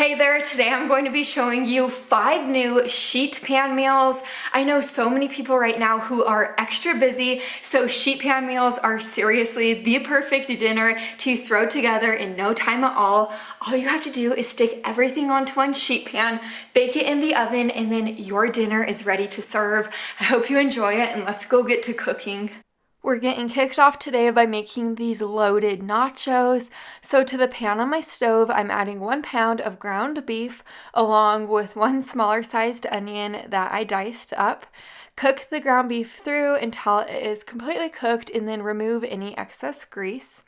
Hey there, today I'm going to be showing you 5 new sheet pan meals. I know so many people right now who are extra busy, so sheet pan meals are seriously the perfect dinner to throw together in no time at all. All you have to do is stick everything onto one sheet pan, bake it in the oven, and then your dinner is ready to serve. I hope you enjoy it, and let's go get to cooking. We're getting kicked off today by making these loaded nachos. So to the pan on my stove, I'm adding 1 pound of ground beef along with 1 smaller sized onion that I diced up. Cook the ground beef through until it is completely cooked and then remove any excess grease.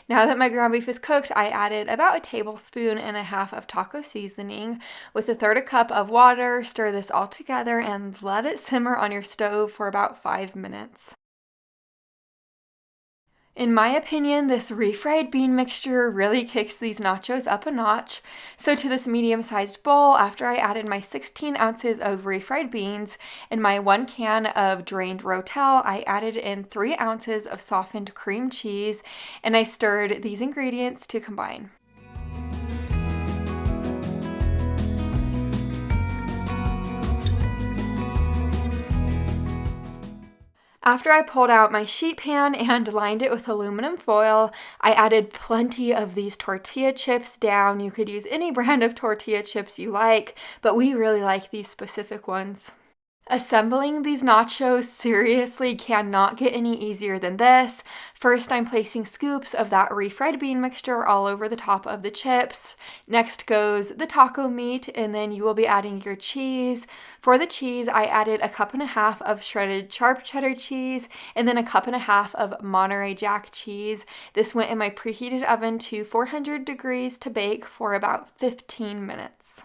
Now that my ground beef is cooked, I added about 1.5 tablespoons of taco seasoning with 1/3 cup of water. Stir this all together and let it simmer on your stove for about 5 minutes. In my opinion, this refried bean mixture really kicks these nachos up a notch. So to this medium-sized bowl, after I added my 16 ounces of refried beans and my 1 can of drained Rotel, I added in 3 ounces of softened cream cheese, and I stirred these ingredients to combine. After I pulled out my sheet pan and lined it with aluminum foil, I added plenty of these tortilla chips down. You could use any brand of tortilla chips you like, but we really like these specific ones. Assembling these nachos seriously cannot get any easier than this. First, I'm placing scoops of that refried bean mixture all over the top of the chips. Next goes the taco meat, and then you will be adding your cheese. For the cheese, I added 1.5 cups of shredded sharp cheddar cheese, and then 1.5 cups of Monterey Jack cheese. This went in my preheated oven to 400 degrees to bake for about 15 minutes.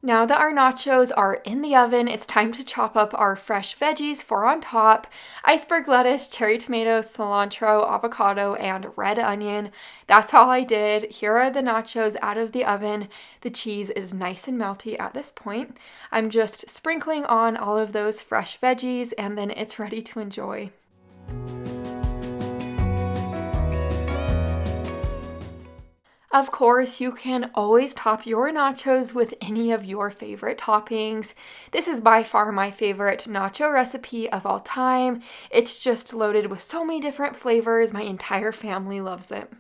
Now that our nachos are in the oven, it's time to chop up our fresh veggies for on top: iceberg lettuce, cherry tomatoes, cilantro, avocado, and red onion. That's all I did. Here are the nachos out of the oven. The cheese is nice and melty at this point. I'm just sprinkling on all of those fresh veggies, and then it's ready to enjoy. Of course, you can always top your nachos with any of your favorite toppings. This is by far my favorite nacho recipe of all time. It's just loaded with so many different flavors. My entire family loves it.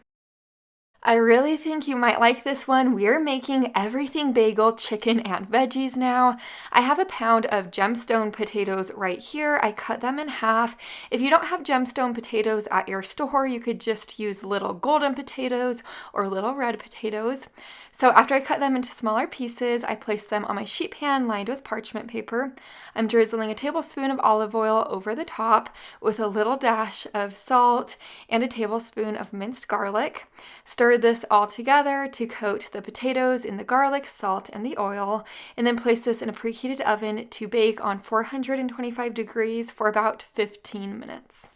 I really think you might like this one. We're making everything bagel, chicken, and veggies now. I have 1 pound of gemstone potatoes right here. I cut them in half. If you don't have gemstone potatoes at your store, you could just use little golden potatoes or little red potatoes. So after I cut them into smaller pieces, I place them on my sheet pan lined with parchment paper. I'm drizzling 1 tablespoon of olive oil over the top with a little dash of salt and 1 tablespoon of minced garlic. Stir this all together to coat the potatoes in the garlic, salt, and the oil, and then place this in a preheated oven to bake on 425 degrees for about 15 minutes.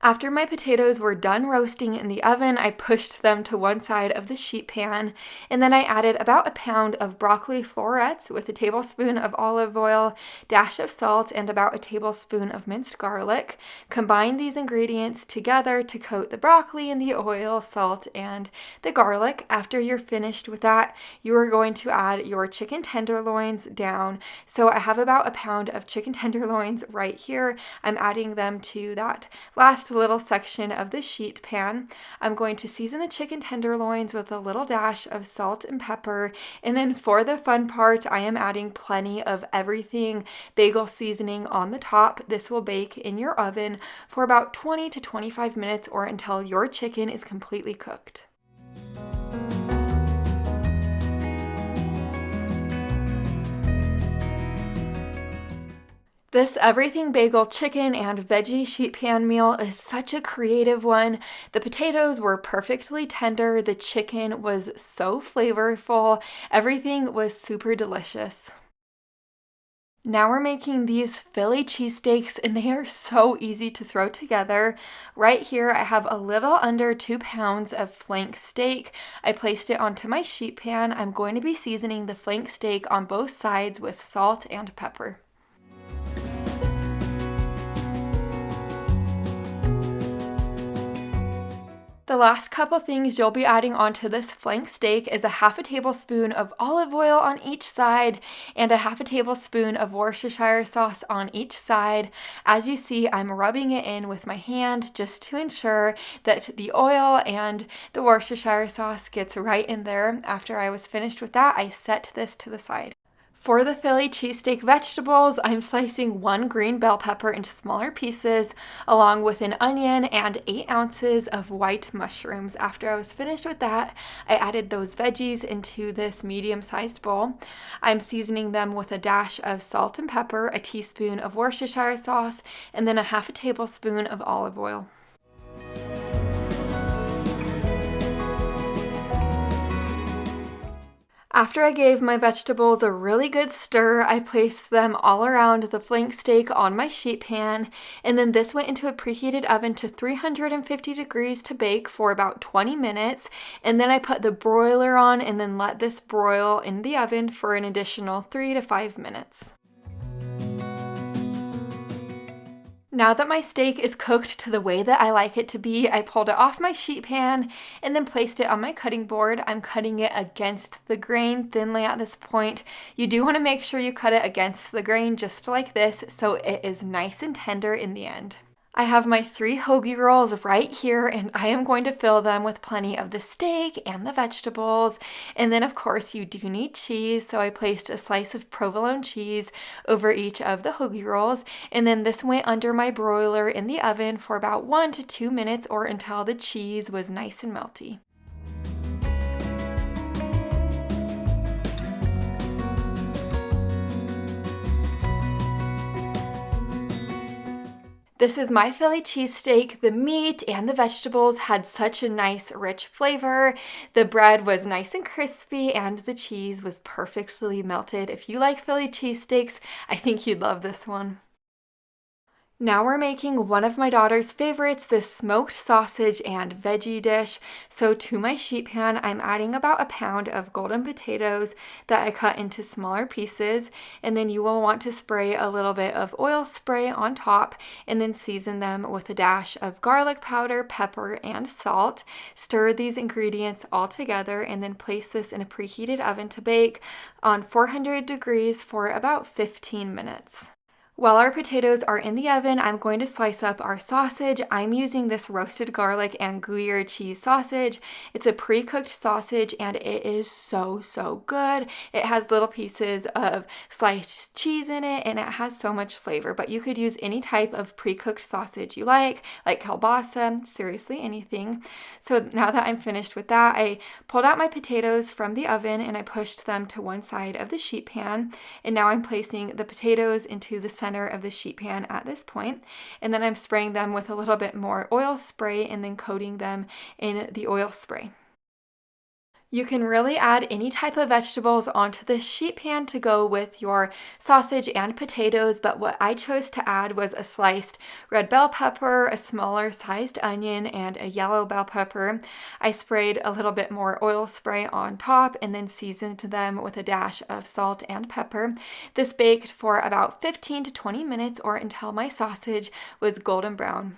After my potatoes were done roasting in the oven, I pushed them to one side of the sheet pan, and then I added about 1 pound of broccoli florets with 1 tablespoon of olive oil, dash of salt, and about 1 tablespoon of minced garlic. Combine these ingredients together to coat the broccoli in the oil, salt, and the garlic. After you're finished with that, you are going to add your chicken tenderloins down. So I have about 1 pound of chicken tenderloins right here. I'm adding them to that last little section of the sheet pan. I'm going to season the chicken tenderloins with a little dash of salt and pepper, and then for the fun part, I am adding plenty of everything bagel seasoning on the top. This will bake in your oven for about 20 to 25 minutes or until your chicken is completely cooked. This everything bagel chicken and veggie sheet pan meal is such a creative one. The potatoes were perfectly tender. The chicken was so flavorful. Everything was super delicious. Now we're making these Philly cheesesteaks, and they are so easy to throw together. Right here, I have a little under 2 pounds of flank steak. I placed it onto my sheet pan. I'm going to be seasoning the flank steak on both sides with salt and pepper. The last couple things you'll be adding onto this flank steak is a half a tablespoon of olive oil on each side and a half a tablespoon of Worcestershire sauce on each side. As you see, I'm rubbing it in with my hand just to ensure that the oil and the Worcestershire sauce gets right in there. After I was finished with that, I set this to the side. For the Philly cheesesteak vegetables, I'm slicing 1 green bell pepper into smaller pieces, along with an onion and 8 ounces of white mushrooms. After I was finished with that, I added those veggies into this medium-sized bowl. I'm seasoning them with a dash of salt and pepper, a teaspoon of Worcestershire sauce, and then a half a tablespoon of olive oil. After I gave my vegetables a really good stir, I placed them all around the flank steak on my sheet pan, and then this went into a preheated oven to 350 degrees to bake for about 20 minutes, and then I put the broiler on and then let this broil in the oven for an additional 3 to 5 minutes. Now that my steak is cooked to the way that I like it to be, I pulled it off my sheet pan and then placed it on my cutting board. I'm cutting it against the grain thinly at this point. You do want to make sure you cut it against the grain just like this so it is nice and tender in the end. I have my 3 hoagie rolls right here, and I am going to fill them with plenty of the steak and the vegetables. And then, of course, you do need cheese, so I placed a slice of provolone cheese over each of the hoagie rolls. And then this went under my broiler in the oven for about 1 to 2 minutes or until the cheese was nice and melty. This is my Philly cheesesteak. The meat and the vegetables had such a nice, rich flavor. The bread was nice and crispy, and the cheese was perfectly melted. If you like Philly cheesesteaks, I think you'd love this one. Now we're making one of my daughter's favorites, this smoked sausage and veggie dish. So to my sheet pan, I'm adding about 1 pound of golden potatoes that I cut into smaller pieces. And then you will want to spray a little bit of oil spray on top and then season them with a dash of garlic powder, pepper, and salt. Stir these ingredients all together and then place this in a preheated oven to bake on 400 degrees for about 15 minutes. While our potatoes are in the oven, I'm going to slice up our sausage. I'm using this roasted garlic and Gruyere cheese sausage. It's a pre-cooked sausage and it is so good. It has little pieces of sliced cheese in it and it has so much flavor, but you could use any type of pre-cooked sausage you like kielbasa, seriously anything. So now that I'm finished with that, I pulled out my potatoes from the oven and I pushed them to one side of the sheet pan. And now I'm placing the potatoes into the center of the sheet pan at this point, and then I'm spraying them with a little bit more oil spray and then coating them in the oil spray. You can really add any type of vegetables onto the sheet pan to go with your sausage and potatoes, but what I chose to add was a sliced red bell pepper, a smaller sized onion, and a yellow bell pepper. I sprayed a little bit more oil spray on top and then seasoned them with a dash of salt and pepper. This baked for about 15 to 20 minutes or until my sausage was golden brown.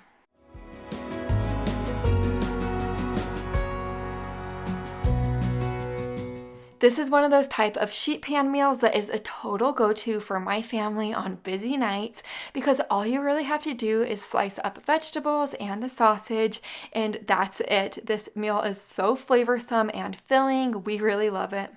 This is one of those type of sheet pan meals that is a total go-to for my family on busy nights because all you really have to do is slice up vegetables and the sausage and that's it. This meal is so flavorsome and filling. We really love it.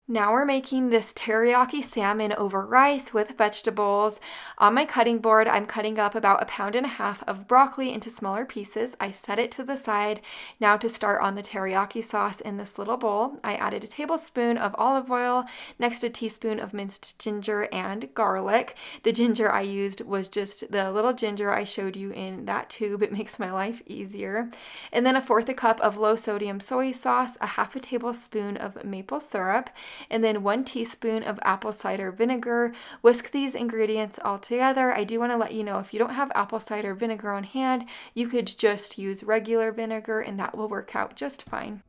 Now we're making this teriyaki salmon over rice with vegetables. On my cutting board, I'm cutting up about 1.5 pounds of broccoli into smaller pieces. I set it to the side. Now to start on the teriyaki sauce in this little bowl, I added a tablespoon of olive oil, next a teaspoon of minced ginger and garlic. The ginger I used was just the little ginger I showed you in that tube. It makes my life easier. And then 1/4 cup of low sodium soy sauce, 1/2 tablespoon of maple syrup. and then 1 teaspoon of apple cider vinegar. Whisk these ingredients all together. I do want to let you know, if you don't have apple cider vinegar on hand, you could just use regular vinegar and that will work out just fine.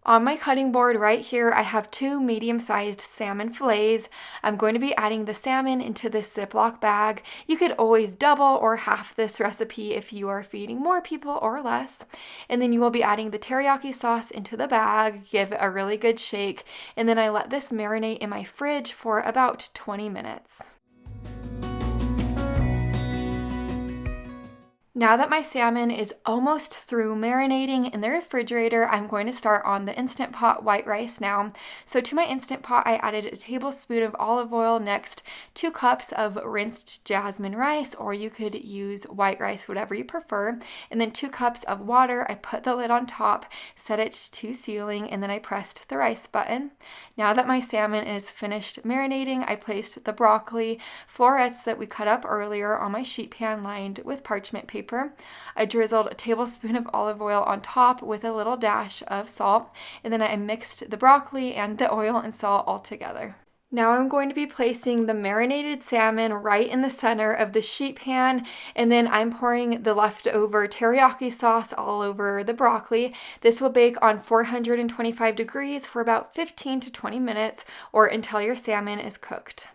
On my cutting board right here, I have 2 medium-sized salmon fillets. I'm going to be adding the salmon into this Ziploc bag. You could always double or half this recipe if you are feeding more people or less. And then you will be adding the teriyaki sauce into the bag, give it a really good shake, and then I let this marinate in my fridge for about 20 minutes. Now that my salmon is almost through marinating in the refrigerator, I'm going to start on the Instant Pot white rice now. So to my Instant Pot, I added a tablespoon of olive oil, next 2 cups of rinsed jasmine rice, or you could use white rice, whatever you prefer, and then 2 cups of water. I put the lid on top, set it to sealing, and then I pressed the rice button. Now that my salmon is finished marinating, I placed the broccoli florets that we cut up earlier on my sheet pan lined with parchment paper. I drizzled a tablespoon of olive oil on top with a little dash of salt, and then I mixed the broccoli and the oil and salt all together. Now I'm going to be placing the marinated salmon right in the center of the sheet pan, and then I'm pouring the leftover teriyaki sauce all over the broccoli. This will bake on 425 degrees for about 15 to 20 minutes, or until your salmon is cooked.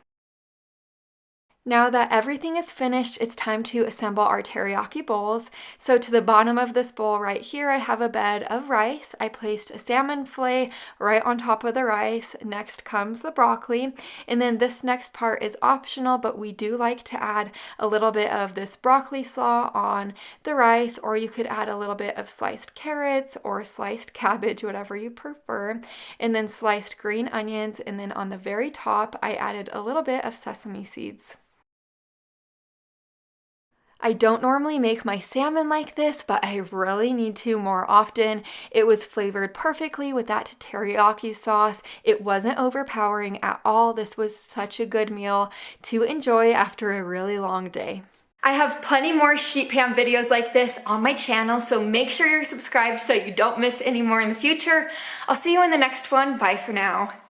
Now that everything is finished, it's time to assemble our teriyaki bowls. So to the bottom of this bowl right here, I have a bed of rice. I placed a salmon fillet right on top of the rice. Next comes the broccoli. And then this next part is optional, but we do like to add a little bit of this broccoli slaw on the rice, or you could add a little bit of sliced carrots or sliced cabbage, whatever you prefer. And then sliced green onions. And then on the very top, I added a little bit of sesame seeds. I don't normally make my salmon like this, but I really need to more often. It was flavored perfectly with that teriyaki sauce. It wasn't overpowering at all. This was such a good meal to enjoy after a really long day. I have plenty more sheet pan videos like this on my channel, so make sure you're subscribed so you don't miss any more in the future. I'll see you in the next one. Bye for now.